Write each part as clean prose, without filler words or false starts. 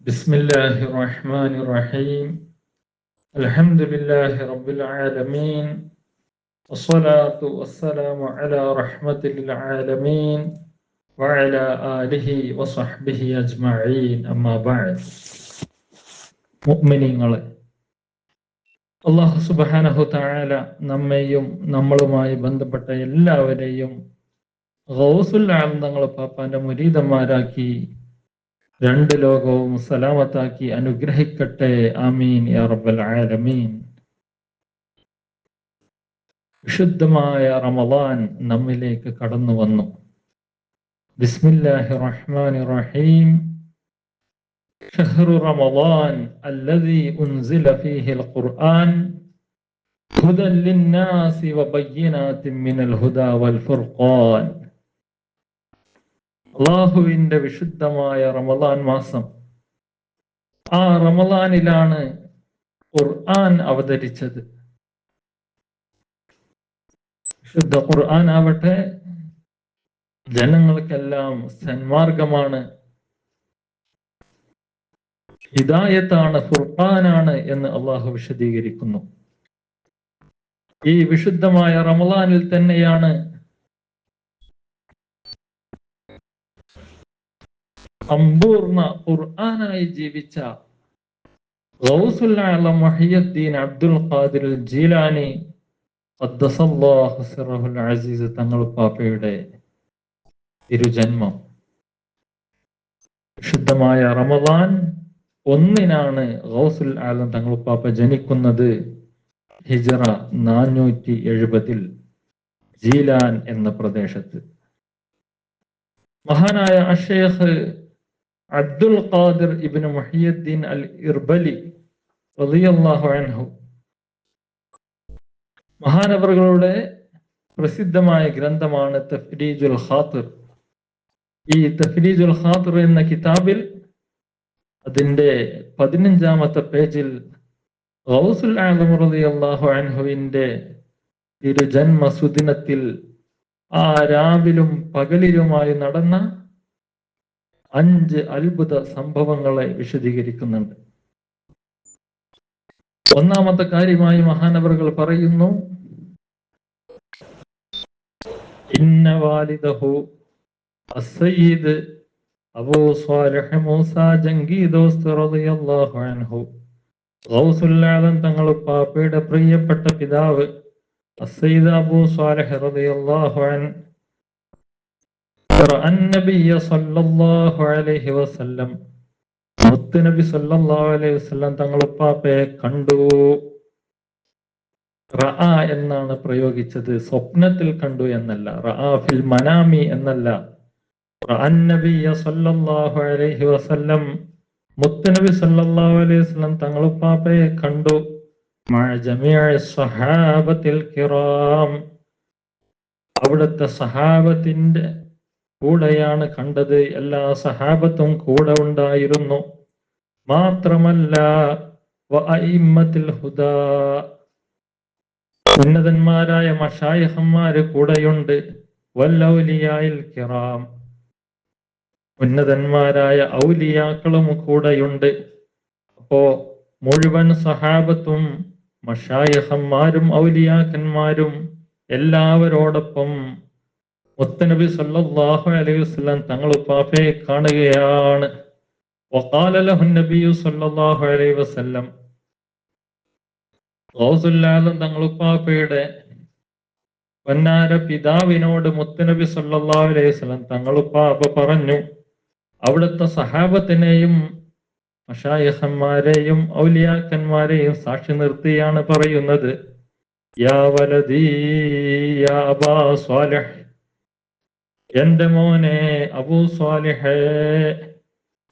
بسم الله الرحمن الرحيم الحمد لله رب العالمين والصلاة والسلام على رحمة للعالمين وعلى آله وصحبه أجمعين أما بعد മുഅ്മിനീങ്ങളെ, അല്ലാഹു സുബ്ഹാനഹു തആല നമ്മെയും നമ്മളുമായി ബന്ധപ്പെട്ട എല്ലാവരെയും ഗൗസുൽ ആലം തങ്ങൾ പാപ്പാന്റെ മുരീദന്മാരാക്കി രണ്ട് ലോകവും സലാമത്താക്കി അനുഗ്രഹിക്കട്ടെ. ആമീൻ യാ റബ്ബൽ ആലമീൻ. വിശുദ്ധമായ റമളാൻ നമ്മിലേക്ക് കടന്നു വന്നു. ബിസ്മില്ലാഹിർ റഹ്മാനിർ റഹീം. ഷഹ്റു റമളാൻ അല്ലദീ ഉൻസില ഫീഹിൽ ഖുർആൻ ഹുദൻ ലിന്നാസി വബയ്യിനാത്തിൻ മിനൽ ഹുദാ വൽ ഫുർഖാൻ. അല്ലാഹുവിന്റെ വിശുദ്ധമായ റമളാൻ മാസം, ആ റമളാനിലാണ് ഖുർആൻ അവതരിച്ചത്. വിശുദ്ധ ഖുർആൻ ആവട്ടെ ജനങ്ങൾക്കെല്ലാം സന്മാർഗമാണ്, ഹിദായത്താണ്, ഫുർഖാനാണ് എന്ന് അള്ളാഹു വിശദീകരിക്കുന്നു. ഈ വിശുദ്ധമായ റമളാനിൽ തന്നെയാണ് സമ്പൂർണ്ണ ഖുർആനായി ജീവിച്ച ഗൗസുൽ ആലം മുഹിയുദ്ദീൻ അബ്ദുൽ ഖാദിർ ജീലാനി ഖദ്ദസല്ലാഹു സിറഹുൽ അസീസ് തങ്ങൾ പാപ്പയുടെ തിരുജന്മം. വിശുദ്ധമായ റമളാൻ 1 ഗൗസുൽ ആലം തങ്ങൾ പാപ്പ ജനിക്കുന്നത്. ഹിജ്റ 470 ജീലാൻ എന്ന പ്രദേശത്ത്. മഹാനായ അഷേഖ് അബ്ദുൽ ഖാദിർ ഇബ്നു മുഹിയുദ്ദീൻ അൽ ഇർബലി റളിയല്ലാഹു അൻഹു മഹാനവറുകളുടെ പ്രസിദ്ധമായ ഗ്രന്ഥമാണ് തഫ്രീജുൽ ഖാത്തിർ. ഈ തഫ്രീജുൽ ഖാത്തിർ എന്ന കിതാബിൽ അതിന്റെ 15ാമത്തെ പേജിൽ ഗൗസുൽ ആലം റളിയല്ലാഹു അൻഹുവിന്റെ തിരുജന്മ സുദിനത്തിൽ ആ രാവിലും പകലിലുമായി നടന്ന 5 അത്ഭുത സംഭവങ്ങളെ വിശദീകരിക്കുന്നുണ്ട്. ഒന്നാമത്തെ കാര്യമായി മഹാനവറുകൾ പറയുന്നു, ഇന്ന വാലിദഹു അസ്സയ്യിദ് അബൂ സ്വാലിഹ് മൂസ ജംഗി ദോസ്ത് റളിയല്ലാഹു അൻഹു, ഗൗസുൽ ആലം തങ്ങൾ പാപ്പയുടെ പ്രിയപ്പെട്ട പിതാവ് അസ്സയ്യിദ് അബൂ സ്വാലിഹ് റളിയല്ലാഹു അൻഹു النبي صلى الله عليه وسلم മുത്തുനബി സല്ലല്ലാഹു അലൈഹി വസല്ലം തങ്ങൾ പാപ്പയെ കണ്ടു. റഅ എന്നാണ് പ്രയോഗിച്ചത്, സ്വപ്നത്തിൽ കണ്ടു എന്നല്ല. റഅ ഫിൽ മനാമി എന്നല്ല. അന്നബിയ സല്ലല്ലാഹു അലൈഹി വസല്ലം, മുത്തുനബി സല്ലല്ലാഹു അലൈഹി വസല്ലം തങ്ങൾ പാപ്പയെ കണ്ടു. മഅ ജമീഇ സ്വഹാബത്തിൽ കിറാം, അവിടുത്തെ സഹാബത്തിന്റെ കൂടെയാണ് കണ്ടത്. എല്ലാ സഹാബത്തും കൂടെ ഉണ്ടായിരുന്നു. മാത്രമല്ല വഅഇമ്മത്തുൽ ഹുദാ, ഉന്നതന്മാരായ മശായിഖന്മാര് കൂടെയുണ്ട്. വല്ലൗലിയായിൽ കിറാം, ഉന്നതന്മാരായ ഔലിയാക്കളും കൂടെയുണ്ട്. അപ്പോ മുഴുവൻ സഹാബത്തും മശായിഖന്മാരും ഔലിയാക്കന്മാരും എല്ലാവരോടൊപ്പം മുത്തനബി സല്ലല്ലാഹു അലൈഹി വസല്ലം തങ്ങൾ പാപ്പയെ കാണുകയാണ്. വഖാല ലഹു നബിയു സല്ലല്ലാഹു അലൈഹി വസല്ലം, ഗൗസുൽ ആലം തങ്ങൾ പാപ്പയുടെ വന്നാര പിതാവിനോട് മുത്തനബി സല്ലല്ലാഹു അലൈഹി വസല്ലം തങ്ങൾ പാപ്പ പറഞ്ഞു, അവിടുത്തെ സഹാബത്തിനെയും മശായിഖന്മാരെയും ഔലിയാക്കന്മാരെയും സാക്ഷി നിർത്തിയാണ് പറയുന്നത്. യാ വലദീ യാ അബാ സ്വാലിഹ്, എന്റെ മോനെ അബൂ സ്വാലിഹേ,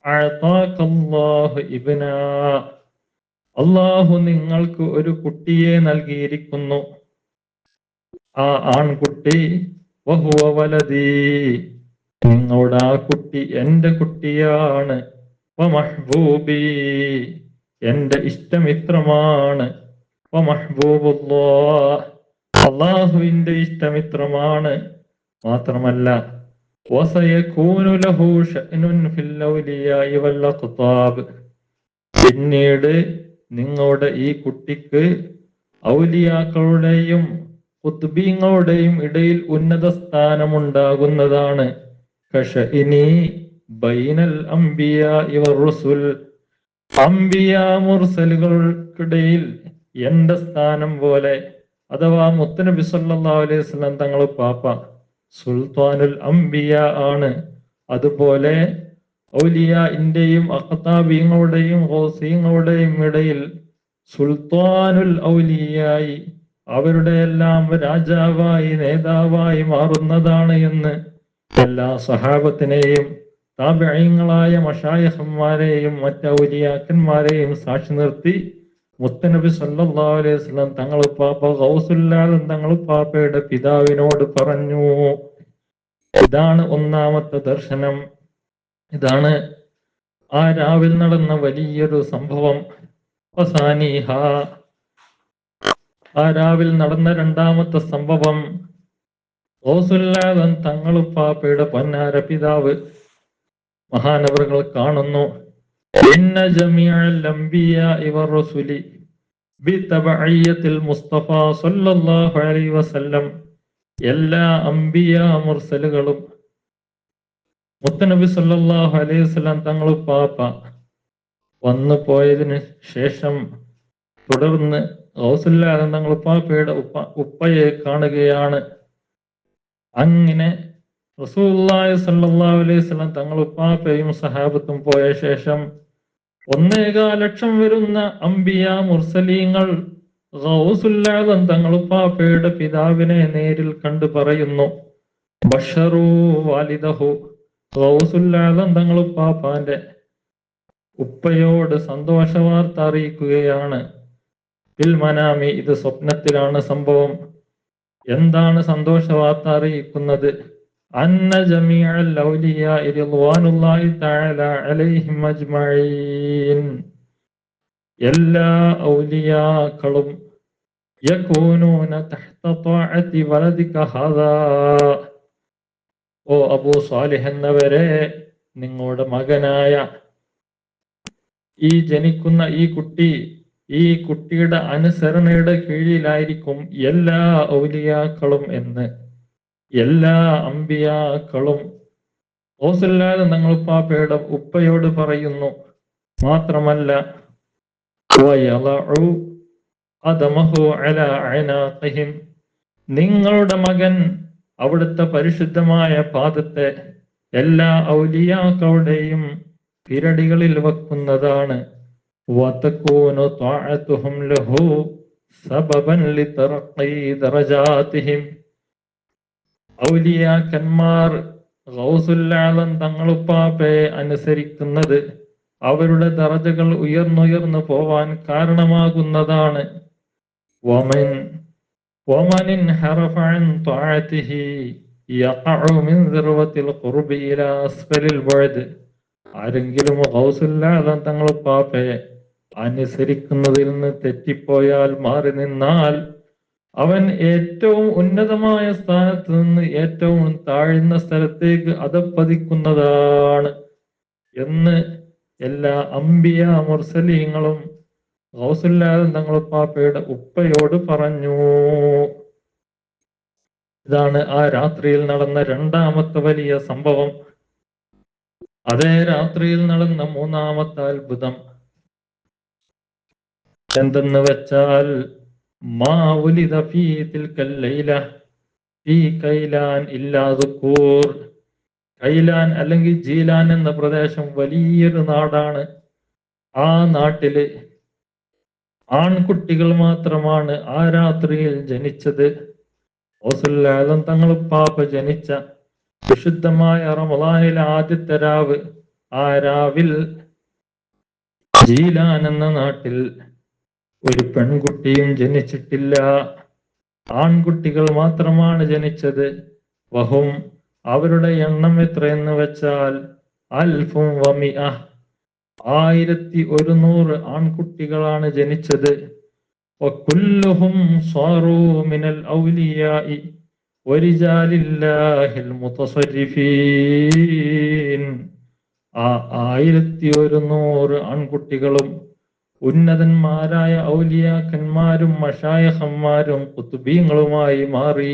അഅതാകല്ലാഹു ഇബ്ന, അല്ലാഹു നിങ്ങൾക്ക് ഒരു കുട്ടിയെ നൽകിയിരിക്കുന്നു. ആ ആൺകുട്ടി വഹുവ വലദീ, നിങ്ങളുടെ ആ കുട്ടി എന്റെ കുട്ടിയാണ്. വമഹ്ബൂബി, എന്റെ ഇഷ്ടമിത്രമാണ്. വമഹ്ബൂബുല്ലാഹ്, അല്ലാഹുവിന്റെ ഇഷ്ടമിത്രമാണ്. മാത്രമല്ല വസയകൂനു ലഹു ശഅ്നുൻ ഫിൽ ഔലിയാഇ വൽ അഖ്താബ്, പിന്നീട് നിങ്ങളുടെ ഈ കുട്ടിക്ക് ഔലിയാക്കളുടെയും ഖുത്ബീങ്ങളുടെയും ഇടയിൽ ഉന്നത സ്ഥാനമുണ്ടാകുന്നതാണ്. കശഇനി ബൈനൽ അംബിയാ വറുസുൽ, അംബിയ മുർസലുകൾക്കിടയിൽ എന്റെ സ്ഥാനം പോലെ, അഥവാ മുത്തുനബി സല്ലല്ലാഹു അലൈഹി വസല്ലം തങ്ങൾ പാപ്പ സുൽത്താനുൽ അംബിയ ആണ്. അതുപോലെ ഔലിയാഇന്റെയും അഖ്താബീങ്ങളുടെയും ഗൗസീങ്ങളുടെയും ഇടയിൽ സുൽത്താനുൽ ഔലിയായി, അവരുടെ എല്ലാം രാജാവായി നേതാവായി മാറുന്നതാണ് എന്ന് എല്ലാ സഹാബത്തിനെയും താബിഈങ്ങളായ മശായിഖന്മാരെയും മറ്റ് ഔലിയാക്കന്മാരെയും സാക്ഷി നിർത്തി മുത്തനബി സല്ലല്ലാഹു അലൈഹി വസല്ലം തങ്ങൾ പാപ്പ ഗൗസുൽ ആലം തങ്ങൾ പാപ്പയുടെ പിതാവിനോട് പറഞ്ഞു. ഇതാണ് ഒന്നാമത്തെ ദർശനം. ഇതാണ് ആ രാവിൽ നടന്ന വലിയൊരു സംഭവം. ഫസാനിഹ, ആ രാവിൽ നടന്ന രണ്ടാമത്തെ സംഭവം, ഗൗസുൽ ആലം തങ്ങൾ പാപ്പയുടെ പൊന്നാര പിതാവ് മഹാനവറുകൾ കാണുന്നു. ഇന്ന ജമീഅൽ അംബിയാഇ വറസുലി ബിതബഇയ്യത്തിൽ മുസ്തഫ സല്ലല്ലാഹു അലൈഹി വസല്ലം, എല്ലാ അംബിയ മുർസലുകളും മുത്തനബി സല്ലല്ലാഹു അലൈഹി വസല്ലം തങ്ങൾ പാപ്പ വന്നു പോയതിന് ശേഷം തുടർന്ന് ഗൗസുൽ ആലം തങ്ങൾ പാപ്പയുടെ ഉപ്പയെ കാണുകയാണ്. അങ്ങനെ റസൂലുള്ളാഹി സ്വല്ലല്ലാഹു അലൈഹി വസല്ലം തങ്ങൾ ഉപ്പാപ്പയും സഹാബത്തും പോയ ശേഷം 1.25 ലക്ഷം വരുന്ന അംബിയ മുർസലീങ്ങൾ ഗൗസുൽ ആലം തങ്ങൾ ഉപ്പാപ്പയുടെ പിതാവിനെ നേരിൽ കണ്ടു പറയുന്നു, ബഷറു വാലിദഹു, ഗൗസുൽ ആലം തങ്ങൾ ഉപ്പാപ്പാന്റെ ഉപ്പയോട് സന്തോഷ വാർത്ത അറിയിക്കുകയാണ്. ഫിൽ മനാമി, ഇത് സ്വപ്നത്തിലാണ് സംഭവം. എന്താണ് സന്തോഷ വാർത്ത അറിയിക്കുന്നത്? അന്ന ജമീഅൽ ഔലിയാഇ റിദ്വാനുല്ലാഹി തആല അലൈഹിം അജ്മഈൻ, എല്ലാ ഔലിയാക്കളും യകൂനൂന തഹ്ത ത്വാഅതി വലദിക ഹാദാ, ഓ അബൂ സാലിഹ് എന്നവരെ, നിങ്ങളുടെ മകനായ ഈ ജനിക്കുന്ന ഈ കുട്ടിയുടെ അനുസരണയുടെ കീഴിലായിരിക്കും എല്ലാ ഔലിയാക്കളും എന്ന് എല്ലാ അംബിയാക്കളും ഗൗസുൽ ആലം തങ്ങൾ പാപ്പയുടെ ഉപ്പയോട് പറയുന്നു. മാത്രമല്ല വയളഉ അദമഹു അലാ അനാഖിഹിം, നിങ്ങളുടെ മകൻ അവിടുത്തെ പരിശുദ്ധമായ പാദത്തെ എല്ലാ ഔലിയാക്കളുടെയും പിരടികളിൽ വെക്കുന്നതാണ്. വതകൂനു ത്വാഅതുഹും ലഹു സബബൻ ലിതർഖി ദറജാതിഹിം, ഔലിയാക്കന്മാർ ഗൗസുൽ ആലം തങ്ങളുപ്പാപ്പയെ അനുസരിക്കുന്നത് അവരുടെ ദറജകൾ ഉയർന്നുയർന്നു പോവാൻ കാരണമാകുന്നതാണ്. വമൻ ഇൻഹറഫ അൻ ത്വാഅതിഹി യഖഉ മിൻ ദിർവത്തിൽ ഖുർബി ഇലാ അസ്ഫലിൽ ബഅദ്, ആരെങ്കിലും ഗൗസുൽ ആലം തങ്ങളുപ്പാപ്പയെ അനുസരിക്കുന്നതിൽ നിന്ന് തെറ്റിപ്പോയാൽ, മാറി നിന്നാൽ, അവൻ ഏറ്റവും ഉന്നതമായ സ്ഥാനത്ത് നിന്ന് ഏറ്റവും താഴ്ന്ന സ്ഥലത്തേക്ക് അധപ്പതിക്കുന്നതാണ് എന്ന് എല്ലാ അംബിയ മുർസലീങ്ങളും ഗൗസുൽ ആലം തങ്ങൾ പാപ്പയുടെ ഉപ്പയോട് പറഞ്ഞു. ഇതാണ് ആ രാത്രിയിൽ നടന്ന രണ്ടാമത്തെ വലിയ സംഭവം. അതേ രാത്രിയിൽ നടന്ന മൂന്നാമത്തെ അത്ഭുതം എന്തെന്ന് വെച്ചാൽ, മാ ഉലിദ ഫീ തിൽക്കൽ ലൈല ഫീ കൈലാൻ ഇല്ലാ ദുക്കൂർ. കൈലാൻ അല്ലെങ്കിൽ ജീലാൻ എന്ന പ്രദേശം വലിയൊരു നാടാണ്. ആ നാട്ടില് ആൺകുട്ടികൾ മാത്രമാണ് ആ രാത്രിയിൽ ജനിച്ചത്. ഗൗസുൽ ആലം തങ്ങൾ പാപ്പ ജനിച്ച വിശുദ്ധമായ റമളാനിലെ ആദ്യത്തെ രാവ്, ആ രാവിൽ ജീലാൻ എന്ന നാട്ടിൽ ഒരു പെൺകുട്ടിയും ജനിച്ചിട്ടില്ല. ആൺകുട്ടികൾ മാത്രമാണ് ജനിച്ചത്. വഹും, അവരുടെ എണ്ണം എത്രയെന്ന് വെച്ചാൽ 1100, 1100 ആൺകുട്ടികളാണ് ജനിച്ചത്. വകുല്ലുഹും സാറൂ മിനൽ ഔലിയാഇ വരിജാലില്ലാഹിൽ മുതസർരിഫീൻ. ആ 1100 ആൺകുട്ടികളും ഉന്നതന്മാരായ ഔലിയാക്കന്മാരും മശായഖന്മാരും കുത്തുബീങ്ങളുമായി മാറി.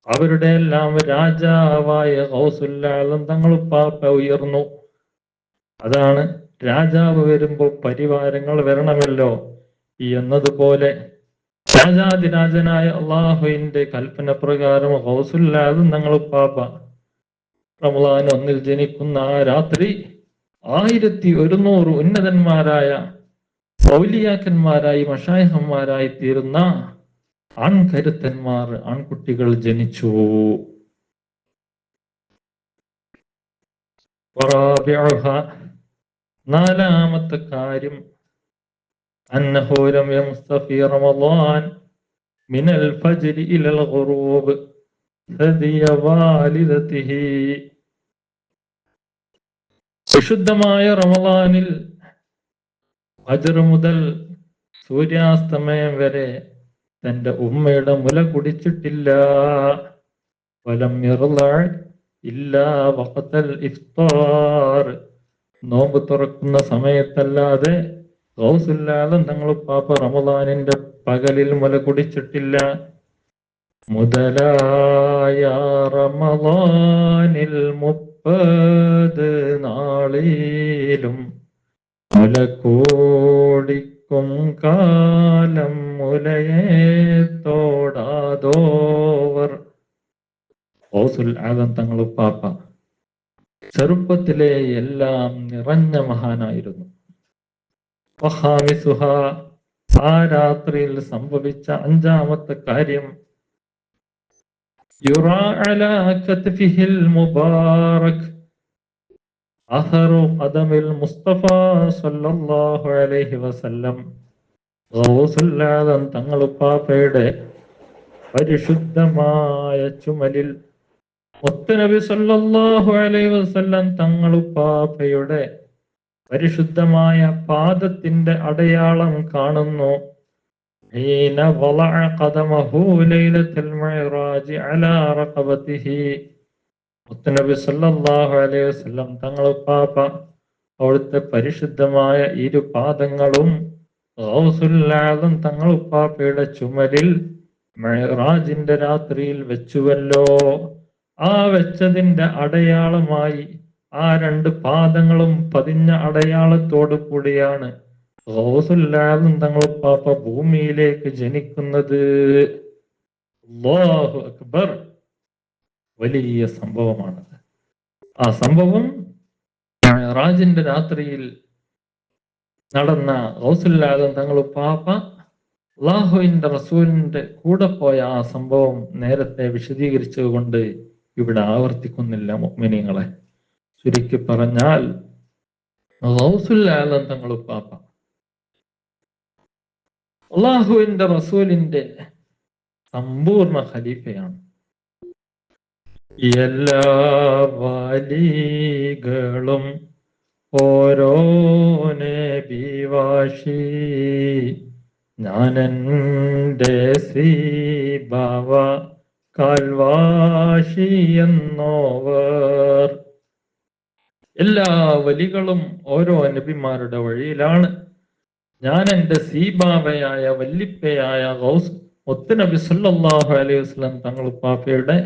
അവരുടെ എല്ലാം രാജാവായ ഗൗസുൽ ആലം തങ്ങളുപ്പാപ്പ ഉയർന്നു. അതാണ് രാജാവ് വരുമ്പോൾ പരിവാരങ്ങൾ വരണമല്ലോ എന്നതുപോലെ രാജാതിരാജനായ അള്ളാഹുവിന്റെ കൽപ്പന പ്രകാരം ഗൗസുൽ ആലം തങ്ങളുപ്പാപ്പ റമളാൻ 1 ജനിക്കുന്ന ആ രാത്രി 1100 ഉന്നതന്മാരായ ഔലിയാക്കന്മാരായി മശായിഖന്മാരായി തീരുന്ന ആൺകരുത്തന്മാർ, ആൺകുട്ടികൾ ജനിച്ചു. നാലാമത്തെ കാര്യം അന്നഹു ലം യംസ്തഫി റമളാൻ മിനൽ ഫജ്രി ഇലൽ ഗുറൂബ് ഹദിയ വാലിദതിഹി. വിശുദ്ധമായ റമളാനിൽ ഫജ്ർ മുതൽ സൂര്യാസ്തമയം വരെ തന്റെ ഉമ്മയുടെ മുല കുടിച്ചിട്ടില്ല. വലം യർളഅ ഇല്ലാ വഖതൽ ഇഫ്താർ. നോമ്പ് തുറക്കുന്ന സമയത്തല്ലാതെ ഗൗസുൽ ആലം തങ്ങളുപ്പാപ്പ റമളാനിന്റെ പകലിൽ മുല കുടിച്ചിട്ടില്ല. മുതലായ റമളാനിൽ 30 നാളിലും മുല കൂടിക്കും കാലം മുലയെ തോടാതോവർ. ഗൗസുൽ ആലം തങ്ങളുപ്പാപ്പ ചെറുപ്പത്തിലെ എല്ലാം നിറഞ്ഞ മഹാനായിരുന്നു. ആ രാത്രിയിൽ സംഭവിച്ച അഞ്ചാമത്തെ കാര്യം യുറാ അലാ കത്ഫിഹിൽ മുബാറക് അഹറു ഖദമിൽ മുസ്തഫ സല്ലല്ലാഹു അലൈഹി വസല്ലം. ഗൗസുൽ ആലം തങ്ങളുപ്പാപ്പയുടെ പരിശുദ്ധമായ ചുമലിൽ മുത്തുനബി സല്ലല്ലാഹു അലൈഹി വസല്ലം തങ്ങളുപ്പാപ്പയുടെ പരിശുദ്ധമായ പാദത്തിന്റെ അടയാളം കാണുന്നു. ഹീന വളഅ ഖദമഹു ലൈലത്തുൽ മിഅ്റാജ് അലാ റഖബതിഹി. മുത്തുനബി സല്ലല്ലാഹു അലൈഹി വസല്ലം തങ്ങളുപ്പാപ്പ അവിടുത്തെ പരിശുദ്ധമായ ഇരു പാദങ്ങളും ഗൗസുൽ ആലം തങ്ങളുപ്പാപ്പയുടെ ചുമലിൽ മിഅ്റാജിന്റെ രാത്രിയിൽ വെച്ചുവല്ലോ. ആ വെച്ചതിന്റെ അടയാളമായി ആ രണ്ട് പാദങ്ങളും പതിഞ്ഞ അടയാളത്തോടു കൂടിയാണ് ഗൗസുൽ ആലം തങ്ങളുപ്പാപ്പ ഭൂമിയിലേക്ക് ജനിക്കുന്നത്. അല്ലാഹു അക്ബർ. വലിയ സംഭവമാണത്. ആ സംഭവം മിഅ്റാജിന്റെ രാത്രിയിൽ നടന്ന ഗൗസുൽ ആലം തങ്ങളുപ്പാപ്പ അല്ലാഹുവിന്റെ റസൂലിന്റെ കൂടെ പോയ ആ സംഭവം നേരത്തെ വിശദീകരിച്ചുകൊണ്ട് ഇവിടെ ആവർത്തിക്കുന്നില്ല മുഅ്മിനീങ്ങളെ. ചുരുക്കി പറഞ്ഞാൽ ഗൗസുൽ ആലം തങ്ങളുപ്പാപ്പ അല്ലാഹുവിന്റെ റസൂലിന്റെ സമ്പൂർണ്ണ ഖലീഫയാണ്. എല്ലാ വലികളും ഓരോ നബിവാശി ഞാനെന്റെ ശ്രീബാവ കാൽവാശി എന്നോവർ. എല്ലാ വലികളും ഓരോ നബിമാരുടെ വഴിയിലാണ്. ഞാൻ എൻ്റെ സീബാവയായ വല്ലിപ്പയായ ഗൗസ് മുത്തുനബി സല്ലല്ലാഹു അലൈഹി വസല്ലം തങ്ങളുപ്പാപ്പയുടെ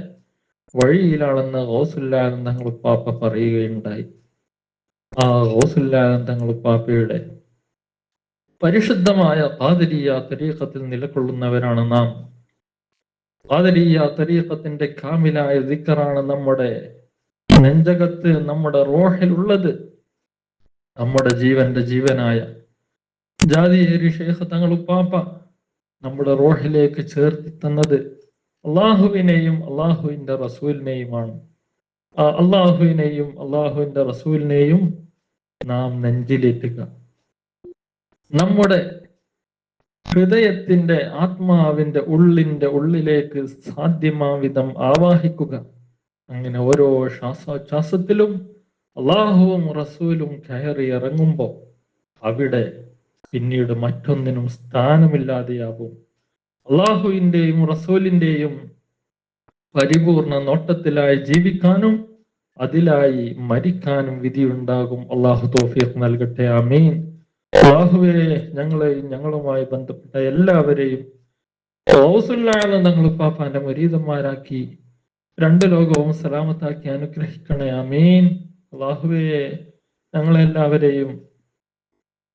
വഴിയിലാണെന്ന് ഗൗസുൽ ആലം തങ്ങളുപ്പാപ്പ പറയുകയുണ്ടായി. ആ ഗൗസുൽ ആലം തങ്ങളുപ്പാപ്പയുടെ പരിശുദ്ധമായ ഖാദിരിയ്യ തരീഖത്തിൽ നിലകൊള്ളുന്നവരാണ് നാം. ഖാദിരിയ്യ തരീഖത്തിന്റെ കാമിലായ ദിക്റാണ് നമ്മുടെ നെഞ്ചകത്ത്, നമ്മുടെ റൂഹിലുള്ളത്. നമ്മുടെ ജീവന്റെ ജീവനായ ജാദിയേരി ശൈഖ് തങ്ങളുപ്പാപ്പ നമ്മുടെ റൂഹിലേക്ക് ചേർത്തി തന്നത് അള്ളാഹുവിനെയും അള്ളാഹുവിന്റെ റസൂലിനെയുമാണ്. ആ അള്ളാഹുവിനെയും അള്ളാഹുവിന്റെ റസൂലിനെയും നാം നെഞ്ചിലേറ്റുക. നമ്മുടെ ഹൃദയത്തിന്റെ ആത്മാവിന്റെ ഉള്ളിലേക്ക് സാധ്യമാവിധം ആവാഹിക്കുക. അങ്ങനെ ഓരോ ശ്വാസോച്ഛ്വാസത്തിലും അള്ളാഹുവും റസൂലും കയറി ഇറങ്ങുമ്പോൾ അവിടെ പിന്നീട് മറ്റൊന്നിനും സ്ഥാനമില്ലാതെയാവും. അള്ളാഹുവിന്റെയും റസൂലിന്റെയും പരിപൂർണ നോട്ടത്തിലായി ജീവിക്കാനും അതിലായി മരിക്കാനും വിധിയുണ്ടാകും. അള്ളാഹു തൗഫീഖ് നൽകട്ടെ. ആമീൻ. അള്ളാഹുവേ, ഞങ്ങളെയും ഞങ്ങളുമായി ബന്ധപ്പെട്ട എല്ലാവരെയും തങ്ങൾ പാപ്പാന്റെ മുരീദന്മാരാക്കി രണ്ട് ലോകവും സലാമത്താക്കി അനുഗ്രഹിക്കണേ. ആമീൻ. അള്ളാഹുവേ, ഞങ്ങളെല്ലാവരെയും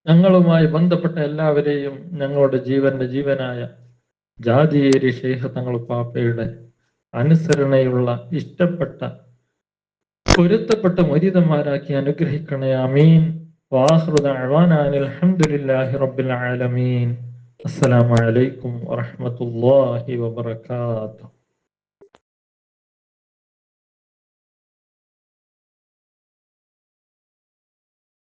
ഞങ്ങളുമായി ബന്ധപ്പെട്ട എല്ലാവരെയും ഞങ്ങളുടെ ജീവന്റെ ജീവനായ ജാതിയേരി ഷെയ്ഖ് തങ്ങൾ പാപ്പയുടെ അനുസരണയുള്ള ഇഷ്ടപ്പെട്ട പൊരുത്തപ്പെട്ട മുരീദന്മാരാക്കി അനുഗ്രഹിക്കണേ. ആമീൻ. വാഖിറു ദഅ്വാനാ അൽഹംദുലില്ലാഹി റബ്ബിൽ ആലമീൻ. അസ്സലാമു അലൈക്കും വറഹ്മത്തുള്ളാഹി വബറകാതുഹു.